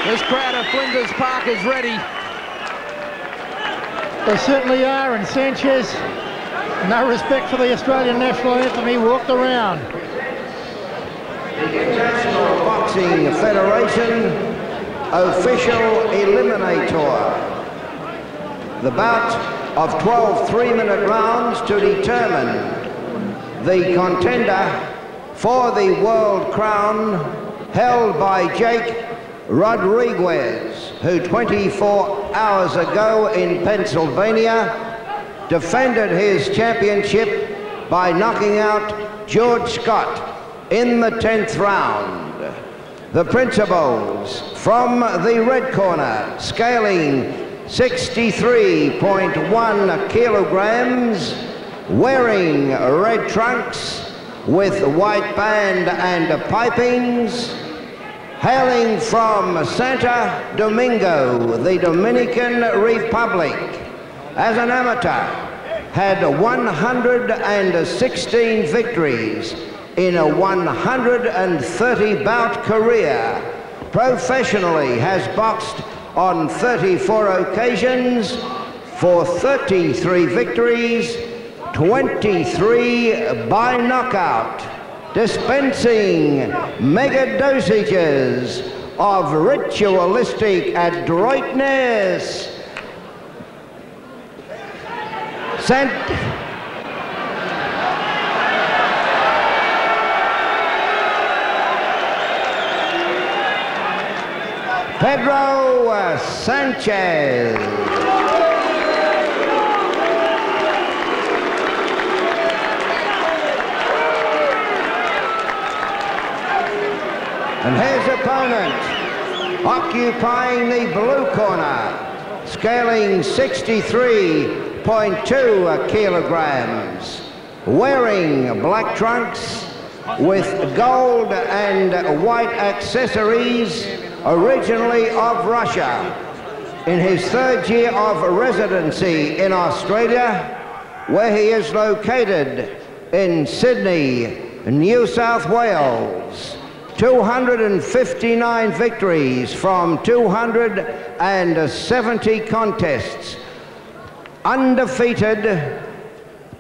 This crowd at Flinders Park is ready. They certainly are, and Sanchez, no respect for the Australian national anthem, he walked around. The International Boxing Federation official eliminator. The bout of 12 3-minute rounds to determine the contender for the world crown, held by Jake Rodriguez, who 24 hours ago in Pennsylvania defended his championship by knocking out George Scott in the 10th round. The principals from the red corner, scaling 63.1 kilograms, wearing red trunks with white band and pipings, hailing from Santo Domingo, the Dominican Republic. As an amateur, had 116 victories in a 130 bout career. Professionally has boxed on 34 occasions for 33 victories, 23 by knockout, dispensing mega dosages of ritualistic adroitness. Pedro Sanchez. And his opponent, occupying the blue corner, scaling 63.2 kilograms, wearing black trunks with gold and white accessories, originally of Russia. In his 3rd year of residency in Australia, where he is located in Sydney, New South Wales. 259 victories from 270 contests. Undefeated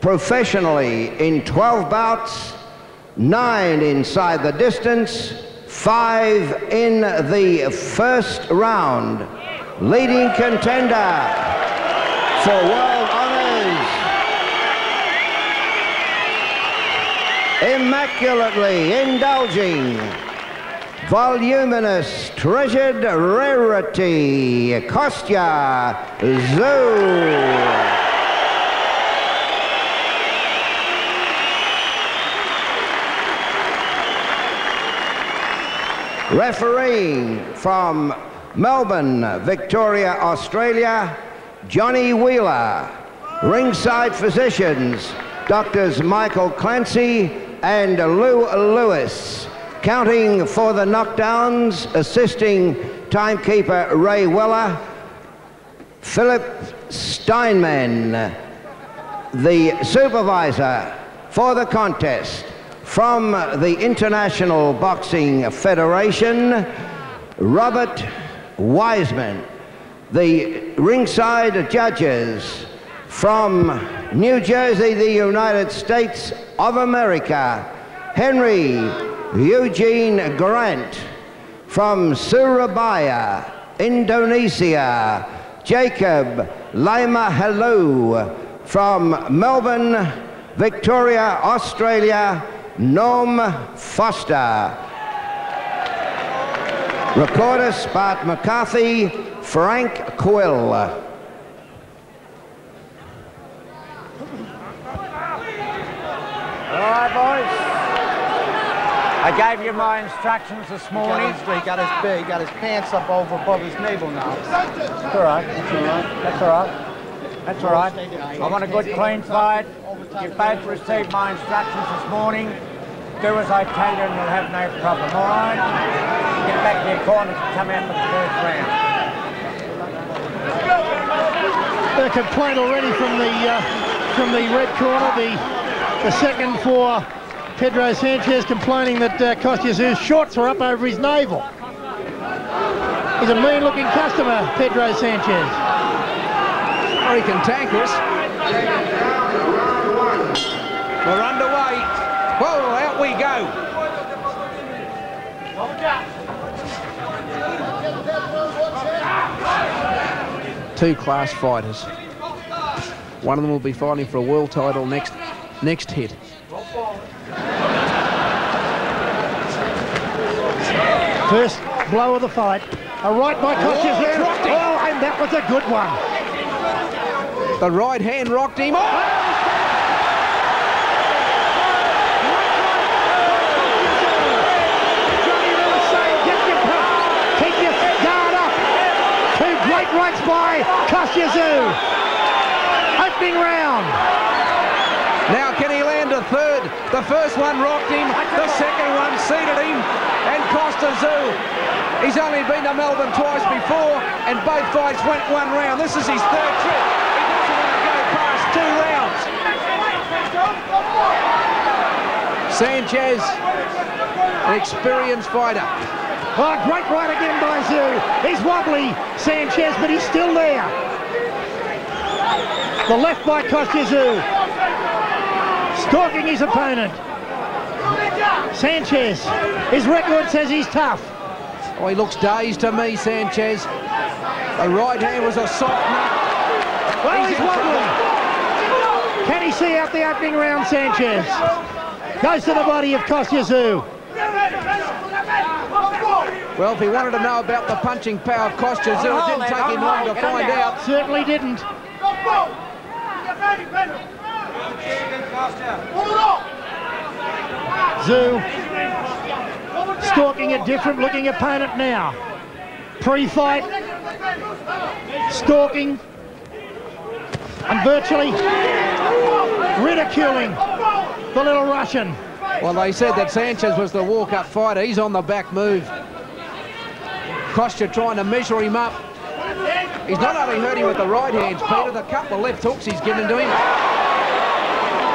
professionally in 12 bouts, 9 inside the distance, 5 in the first round. Leading contender for world honors. Immaculately indulging, voluminous, treasured rarity, Kostya Tszyu. Refereeing from Melbourne, Victoria, Australia, Johnny Wheeler. Ringside physicians, Doctors Michael Clancy and Lou Lewis. Counting for the knockdowns, assisting timekeeper Ray Weller, Philip Steinman. The supervisor for the contest, from the International Boxing Federation, Robert Wiseman. The ringside judges, from New Jersey, the United States of America, Henry Eugene Grant. From Surabaya, Indonesia, Jacob Lima Hello. From Melbourne, Victoria, Australia, Norm Foster. Recordist Bart McCarthy, Frank Quill. All right, boys. I gave you my instructions this morning. He got his pants up above his navel now. That's all right. That's all right. That's all right. That's all right. I want a good, clean fight. You both received my instructions this morning. Do as I tell you and you'll have no problem, all right? Get back to your corners and come out with the first round. A complaint already from the red corner. The second for Pedro Sanchez, complaining that Kostya Tszyu's shorts are up over his navel. He's a mean-looking customer, Pedro Sanchez. Very cantankerous. We're underway. Whoa, out we go. Two class fighters. One of them will be fighting for a world title next hit. First blow of the fight. A right by Kostya Tszyu. Oh, and that was a good one. The right hand rocked him. Keep your guard up. Two great rights by Kostya Tszyu. Opening round. Now can he land a third? The first one rocked him, the second one seated him, and Kostya Tszyu, he's only been to Melbourne twice before, and both fights went one round. This is his third trip. He doesn't want to go past 2 rounds. Sanchez, an experienced fighter. Oh, great right again by Tszyu. He's wobbly, Sanchez, but he's still there. The left by Kostya Tszyu. Stalking his opponent. Sanchez, his record says he's tough. Oh, he looks dazed to me, Sanchez. The right hand was a softener. Well, he's wobbling. Can he see out the opening round, Sanchez? Goes to the body of Kostya Tszyu. Well, if he wanted to know about the punching power of Kostya Tszyu, it didn't take him long to find out. Certainly didn't. Tszyu stalking a different looking opponent now. Pre-fight, stalking and virtually ridiculing the little Russian. Well, they said that Sanchez was the walk-up fighter. He's on the back move. Kostya trying to measure him up. He's not only hurt him with the right hands, Peter, the couple of left hooks he's given to him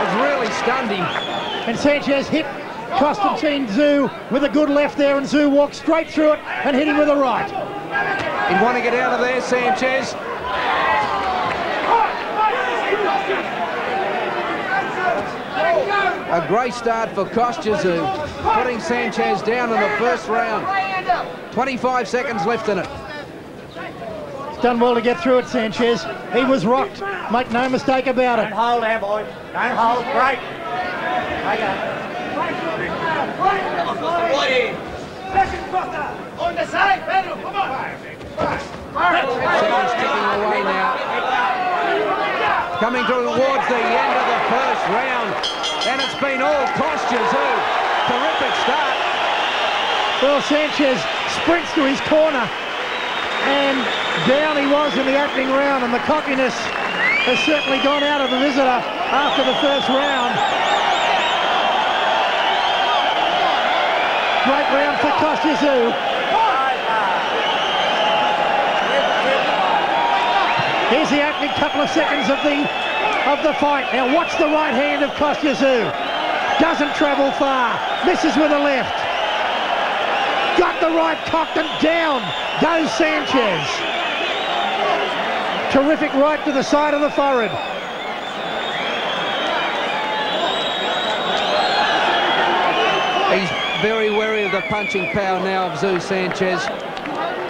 has really stunned him. And Sanchez hit Kostya Tszyu with a good left there, and Tszyu walked straight through it and hit him with a right. He'd want to get out of there, Sanchez. A great start for Kostya Tszyu, putting Sanchez down in the first round. 25 seconds left in it. He's done well to get through it, Sanchez. He was rocked. Make no mistake about it. Don't hold there, boys. Don't hold. Great. On the side, Pedro, come on. Someone's ticking away now. Coming towards the end of the first round. And it's been all Kostya Tszyu. Terrific start. Well, Sanchez sprints to his corner, and down he was in the opening round, and the cockiness has certainly gone out of the visitor after the first round. Great round for Kostya Tszyu. Here's the opening couple of seconds of the fight. Now watch the right hand of Kostya Tszyu. Doesn't travel far. Misses with the left. Got the right cocked, and down goes Sanchez. Terrific right to the side of the forehead. He's very wary of the punching power now of Tszyu Sanchez.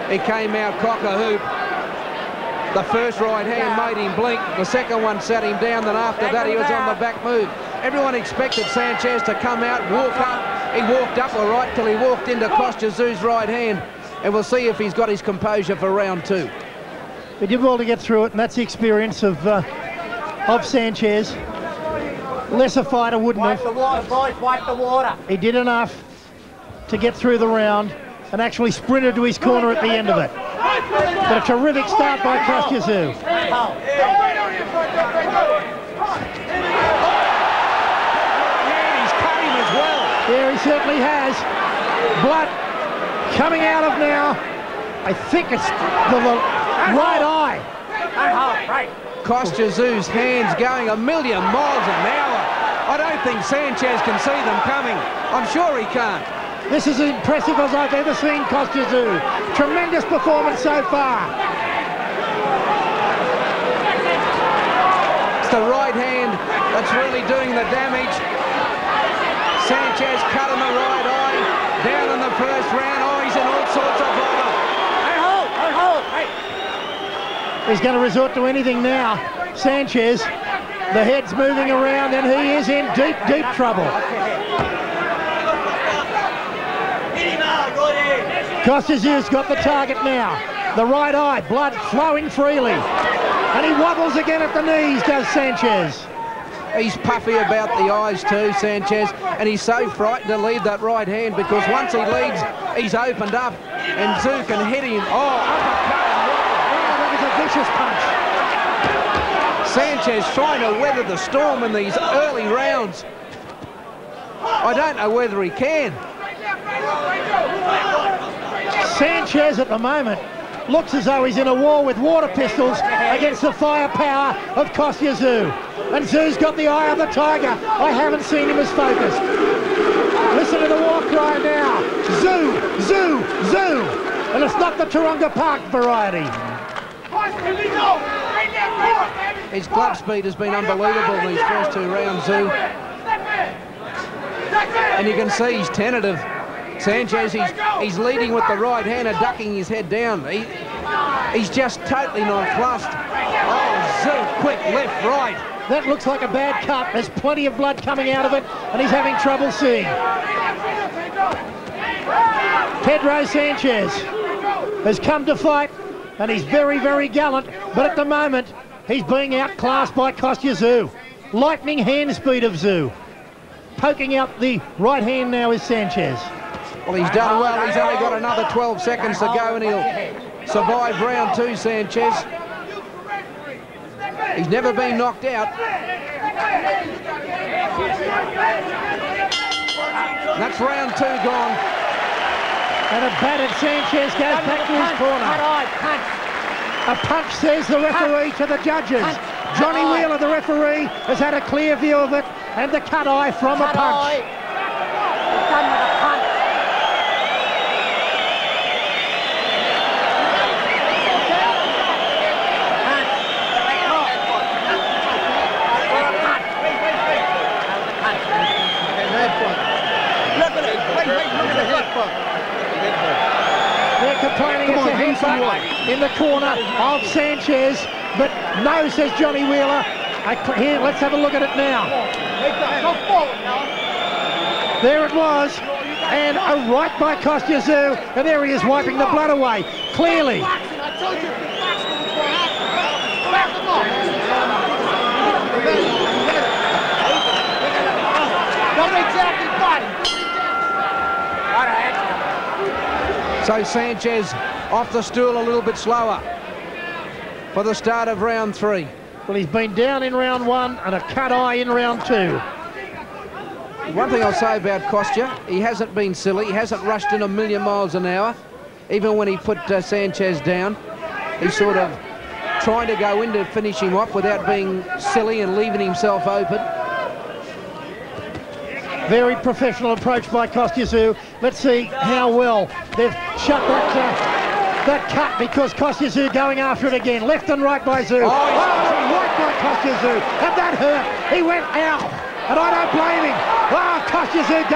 He came out cock-a-hoop. The first right hand made him blink. The second one sat him down. Then after that, he was on the back move. Everyone expected Sanchez to come out, walk up. He walked up all right till he walked into Kostya Tszyu's right hand. And we'll see if he's got his composure for round 2. He did well to get through it, and that's the experience of Sanchez. Lesser fighter wouldn't have. Wipe the water, boys. Wipe the water. He did enough to get through the round and actually sprinted to his corner at the end of it. But a terrific start by Kostya Tszyu. He's cut him as well. Yeah, he certainly has. Blood coming out of now. I think it's the right eye. Kostya Tszyu's hands going a million miles an hour. I don't think Sanchez can see them coming. I'm sure he can't. This is as impressive as I've ever seen Kostya Tszyu. Tremendous performance so far. It's the right hand that's really doing the damage. Sanchez cut in the right eye, down in the first round. Oh, he's in all sorts of bother. He's going to resort to anything now. Sanchez, the head's moving around and he is in deep, deep trouble. Kostya Tszyu's got the target now. The right eye, blood flowing freely. And he wobbles again at the knees, does Sanchez. He's puffy about the eyes too, Sanchez, and he's so frightened to leave that right hand because once he leads, he's opened up and Tszyu can hit him. Oh, uppercut. That was a vicious punch. Sanchez trying to weather the storm in these early rounds. I don't know whether he can. Sanchez at the moment looks as though he's in a war with water pistols against the firepower of Kostya Tszyu. And Tszyu's got the eye of the tiger. I haven't seen him as focused. Listen to the war cry now. Tszyu, Tszyu, Tszyu. And it's not the Taronga Park variety. His glove speed has been unbelievable in these first two rounds, Tszyu. And you can see he's tentative. Sanchez, he's leading with the right hand and ducking his head down. He's just totally nonplussed. Oh, Tszyu, quick left, right. That looks like a bad cut. There's plenty of blood coming out of it, and he's having trouble seeing. Pedro Sanchez has come to fight, and he's very, very gallant, but at the moment, he's being outclassed by Kostya Tszyu. Lightning hand speed of Tszyu. Poking out the right hand now is Sanchez. Well, he's done well. He's only got another 12 seconds to go, and he'll survive round two, Sanchez. He's never been knocked out. That's round two gone. And a battered Sanchez goes back to his corner. A punch, says the referee to the judges. Johnny Wheeler, the referee, has had a clear view of it, and the cut eye from a punch. They're complaining it's a headbutt in the corner of Sanchez, but no, says Johnny Wheeler. Here, let's have a look at it now. There it was, and a right by Kostya Tszyu, and there he is wiping the blood away, clearly. So Sanchez off the stool a little bit slower for the start of round three. Well, he's been down in round one and a cut eye in round two. One thing I'll say about Kostya, he hasn't been silly. He hasn't rushed in a million miles an hour. Even when he put Sanchez down, he's sort of trying to go in to finish him off without being silly and leaving himself open. Very professional approach by Kostya Tszyu. Let's see how well they've shut that cut, because Kostya Tszyu going after it again. Left and right by Tszyu. Right by Kostya Tszyu. And that hurt. He went out. And I don't blame him. Oh, Kostya Tszyu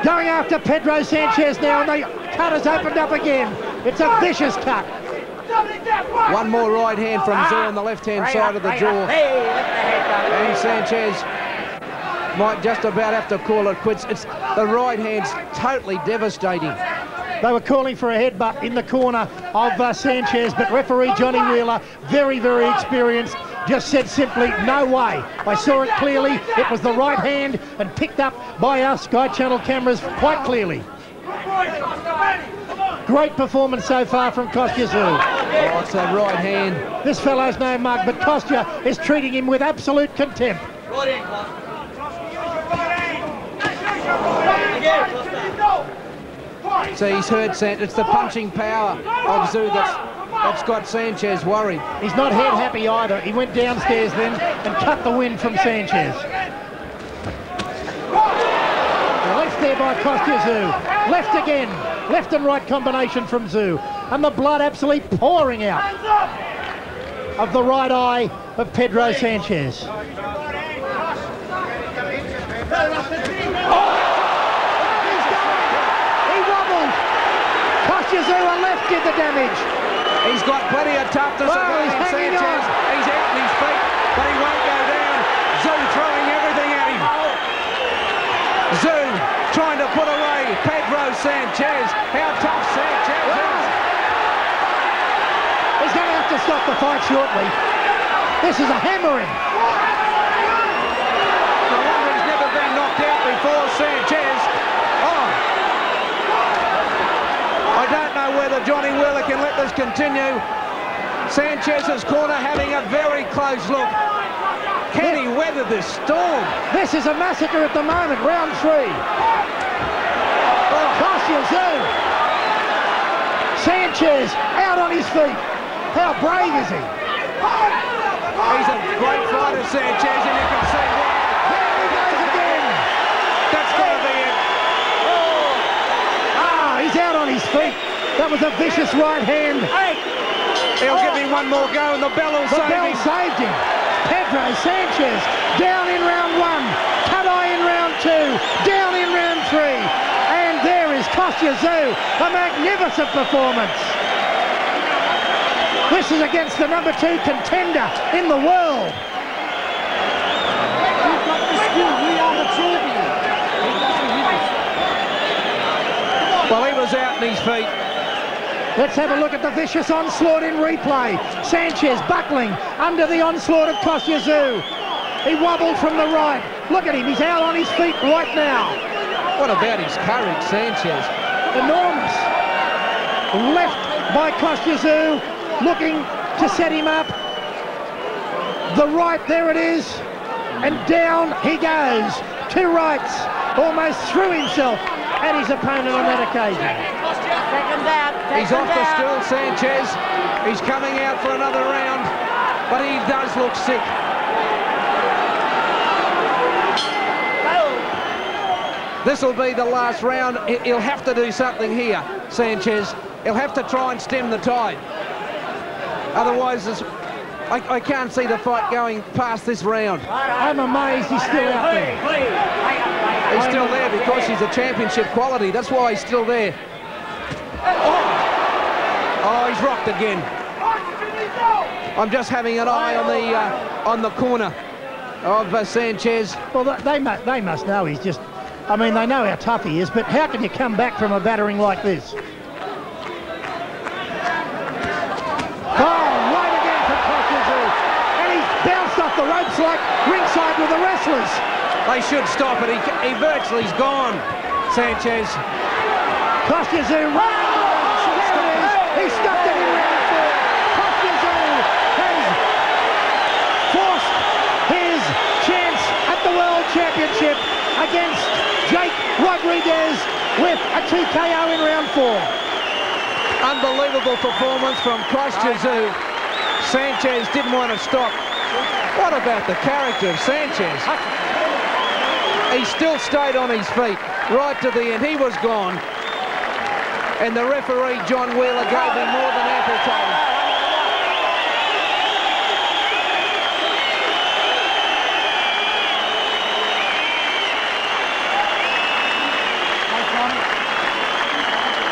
going after Pedro Sanchez now, and the cut has opened up again. It's a vicious cut. One more right hand from Tszyu on the left-hand side of the jaw. And Sanchez might just about have to call it quits. It's the right hand's totally devastating. They were calling for a headbutt in the corner of Sanchez, but referee Johnny Wheeler, very, very experienced, just said simply, no way. I saw it clearly. It was the right hand and picked up by our Sky Channel cameras quite clearly. Great performance so far from Kostya Tszyu. Oh, it's that right hand. This fellow's no mug, but Kostya is treating him with absolute contempt. So he's hurt Sanchez. It's the punching power of Tszyu that's got Sanchez worried. He's not head happy either. He went downstairs then and cut the wind from Sanchez. The left there by Kostya Tszyu. Left again. Left and right combination from Tszyu. And the blood absolutely pouring out of the right eye of Pedro Sanchez. Oh! He wobbled. Kostya Tszyu on left did the damage. He's got plenty of toughness about him, hanging Sanchez. on. He's out on his feet, but he won't go down. Tszyu throwing everything at him. Tszyu trying to put away Pedro Sanchez. How tough Sanchez is. He's going to have to stop the fight shortly. This is a hammering. No wonder he's never been knocked out before, Sanchez. Oh! I don't know whether Johnny Wheeler can let this continue. Sanchez's corner having a very close look. Can he weather this storm? This is a massacre at the moment, round 3. Oh, Kostya Tszyu. Sanchez out on his feet. How brave is he? He's a great fighter, Sanchez, and you can see why. There he goes again. That's got to be it. Ah, he's out on his feet. That was a vicious right hand. He'll give him one more go, and the bell will The save bell him. saved him. Pedro Sanchez down in round 1, cut eye in round 2, down in round 3, and there is Kostya Tszyu, a magnificent performance. This is against the number 2 contender in the world. We've got the skill. We are the champion. Well, he was out on his feet. Let's have a look at the vicious onslaught in replay. Sanchez buckling under the onslaught of Kostya Tszyu. He wobbled from the right. Look at him, he's out on his feet right now. What about his courage, Sanchez? Enormous. Left by Kostya Tszyu, looking to set him up. The right, there it is. And down he goes. 2 rights, almost threw himself at his opponent on that occasion. He's off the stool, Sanchez. He's coming out for another round, but he does look sick. This will be the last round. He'll have to do something here, Sanchez. He'll have to try and stem the tide. Otherwise, I can't see the fight going past this round. I'm amazed he's still out there. He's still there because he's a championship quality. That's why he's still there. Oh, he's rocked again. I'm just having an eye on the corner of Sanchez. Well, they must know he's just... I mean, they know how tough he is, but how can you come back from a battering like this? Oh, right again from Kostya Tszyu. And he's bounced off the ropes like ringside with the wrestlers. They should stop it. He virtually's gone, Sanchez. Kostya Tszyu running. He stopped it in round 4. Kostya Tszyu has forced his chance at the World Championship against Jake Rodriguez with a 2 KO in round 4. Unbelievable performance from Kostya Tszyu. Sanchez didn't want to stop. What about the character of Sanchez? He still stayed on his feet right to the end. He was gone. And the referee, John Wheeler, gave him more than ample time.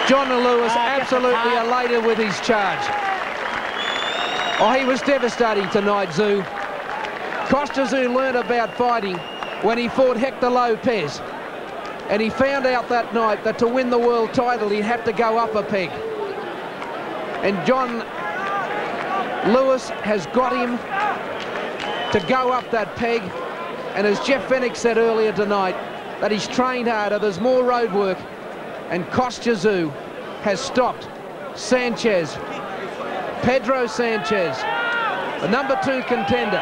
John Lewis absolutely elated with his charge. Oh, he was devastating tonight, Tszyu. Kostya Tszyu learned about fighting when he fought Hector Lopez. And he found out that night that to win the world title, he'd have to go up a peg. And John Lewis has got him to go up that peg. And as Jeff Fennick said earlier tonight, that he's trained harder, there's more road work. And Kostya Tszyu has stopped Sanchez, Pedro Sanchez, the number 2 contender,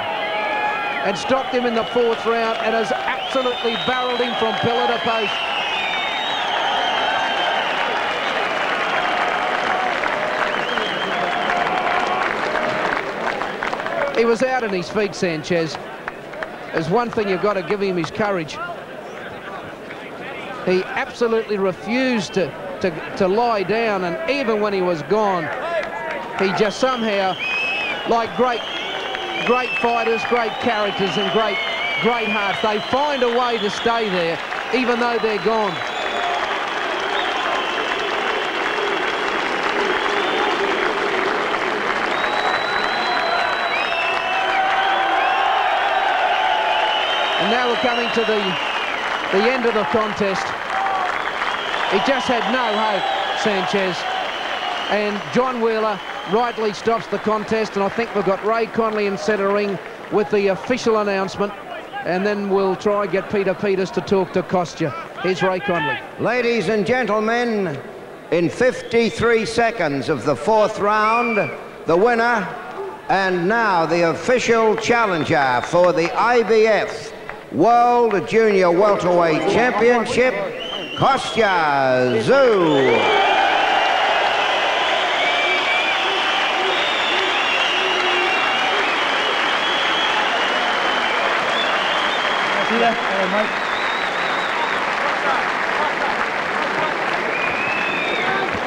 and stopped him in the 4th round and has absolutely barreled him from pillar to post. He was out on his feet, Sanchez. There's one thing you've got to give him, his courage. He absolutely refused to lie down, and even when he was gone, he just somehow, like great fighters, great characters and great hearts, they find a way to stay there even though they're gone. And now we're coming to the end of the contest. He just had no hope, Sanchez. And John Wheeler rightly stops the contest, and I think we've got Ray Connolly in centre ring with the official announcement, and then we'll try and get Peter Peters to talk to Kostya. Here's Ray Connolly. Ladies and gentlemen, in 53 seconds of the 4th round, the winner and now the official challenger for the IBF World Junior Welterweight Championship, Kostya Tszyu.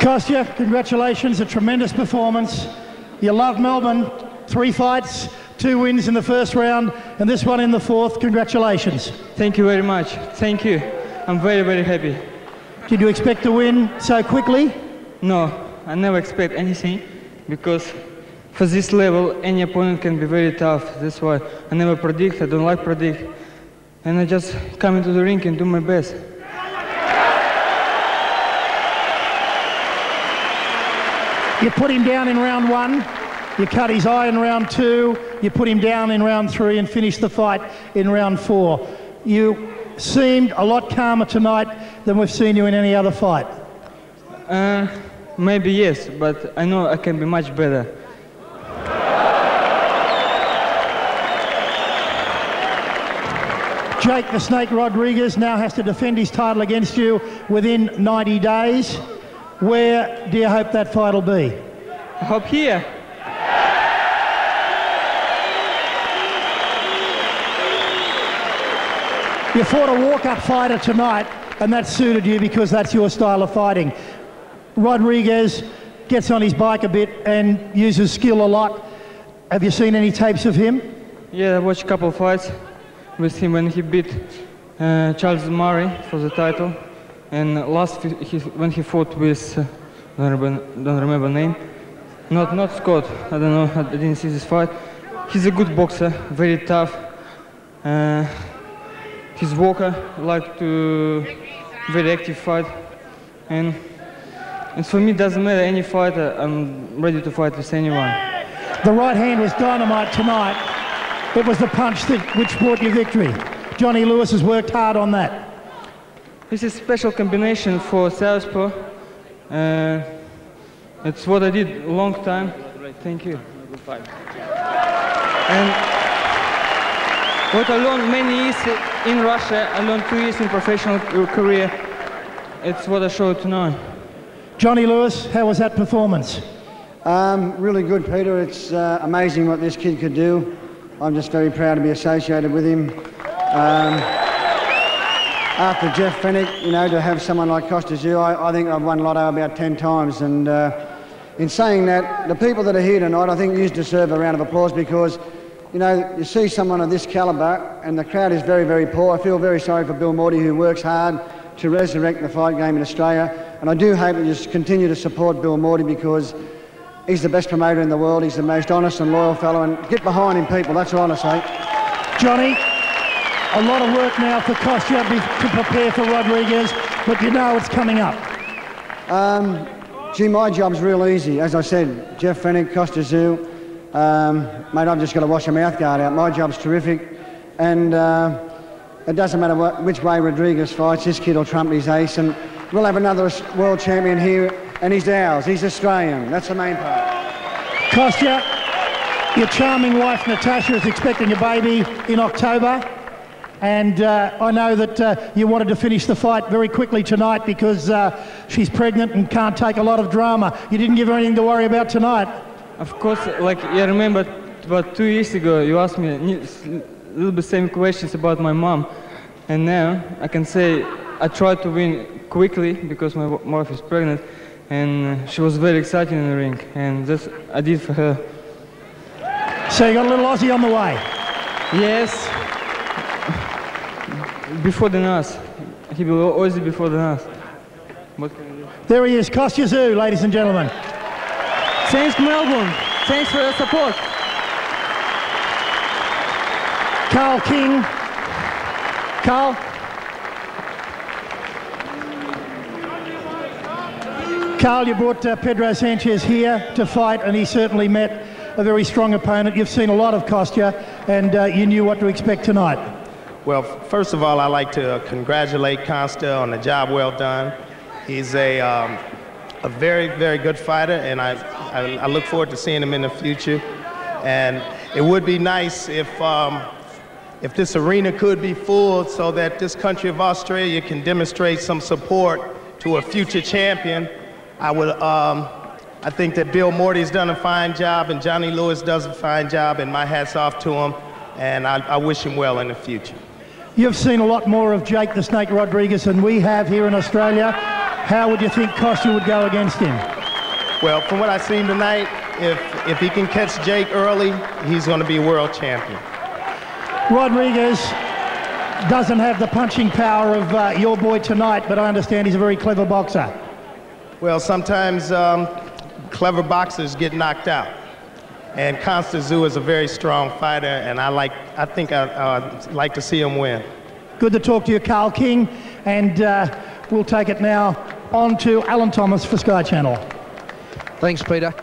Kostya, congratulations, a tremendous performance. You love Melbourne, 3 fights, 2 wins in the 1st round, and this one in the 4th. Congratulations. Thank you very much. Thank you. I'm very, very happy. Did you expect to win so quickly? No, I never expect anything, because for this level, any opponent can be very tough. That's why I never predict. I don't like predict. And I just come into the ring and do my best. You put him down in round 1, you cut his eye in round 2, you put him down in round 3 and finished the fight in round 4. You seemed a lot calmer tonight than we've seen you in any other fight. Maybe yes, but I know I can be much better. Jake the Snake Rodriguez now has to defend his title against you within 90 days. Where do you hope that fight will be? I hope here. You fought a walk-up fighter tonight, and that suited you because that's your style of fighting. Rodriguez gets on his bike a bit and uses skill a lot. Have you seen any tapes of him? Yeah, I watched a couple of fights with him when he beat Charles Murray for the title. And last, when he fought with, don't remember name, not Scott, I don't know, I didn't see this fight. He's a good boxer, very tough. He's walker, like to very active fight. And for me, it doesn't matter any fighter, I'm ready to fight with anyone. The right hand was dynamite tonight. It was the punch which brought you victory. Johnny Lewis has worked hard on that. This is a special combination for southpaw. It's what I did a long time. Thank you. And what I learned many years in Russia, I learned 2 years in professional career. It's what I showed tonight. Johnny Lewis, how was that performance? Really good, Peter. It's amazing what this kid could do. I'm just very proud to be associated with him. After Jeff Fennick, you know, to have someone like Kostya Tszyu, I think I've won Lotto about 10 times. And in saying that, the people that are here tonight, I think you deserve a round of applause because, you know, you see someone of this calibre and the crowd is very, very poor. I feel very sorry for Bill Morty, who works hard to resurrect the fight game in Australia. And I do hope that you just continue to support Bill Morty because he's the best promoter in the world. He's the most honest and loyal fellow. And get behind him, people. That's all I say. Johnny, a lot of work now for Kostya to prepare for Rodriguez, but you know it's coming up. Gee, my job's real easy. As I said, Jeff Fennick, Kostya Tszyu, mate, I've just got to wash a mouthguard out. My job's terrific. And it doesn't matter which way Rodriguez fights, this kid will trump his ace. And we'll have another world champion here, and he's ours. He's Australian. That's the main part. Kostya, your charming wife Natasha is expecting a baby in October. And I know that you wanted to finish the fight very quickly tonight because she's pregnant and can't take a lot of drama. You didn't give her anything to worry about tonight. Of course, like I remember about 2 years ago, you asked me a little bit same questions about my mom. And now I can say I tried to win quickly because my wife is pregnant, and she was very excited in the ring, and that's I did for her. So you got a little Aussie on the way? Yes. Before the NAS. He will always be before the NAS. What can I do? There he is, Kostya Tszyu, ladies and gentlemen. Thanks, Melbourne. Thanks for your support. Carl King. Carl. Carl, you brought Pedro Sanchez here to fight, and he certainly met a very strong opponent. You've seen a lot of Kostya, and you knew what to expect tonight. Well, first of all, I'd like to congratulate Kostya on the job well done. He's a very, very good fighter, and I look forward to seeing him in the future. And it would be nice if this arena could be full so that this country of Australia can demonstrate some support to a future champion. I think that Bill Morty's done a fine job, and Johnny Lewis does a fine job, and my hat's off to him, and I wish him well in the future. You've seen a lot more of Jake the Snake Rodriguez than we have here in Australia. How would you think Kostya would go against him? Well, from what I've seen tonight, if he can catch Jake early, he's going to be world champion. Rodriguez doesn't have the punching power of your boy tonight, but I understand he's a very clever boxer. Well, sometimes clever boxers get knocked out. And Kostya Tszyu is a very strong fighter, and I think I'd like to see him win. Good to talk to you, Carl King, and we'll take it now on to Alan Thomas for Sky Channel. Thanks, Peter.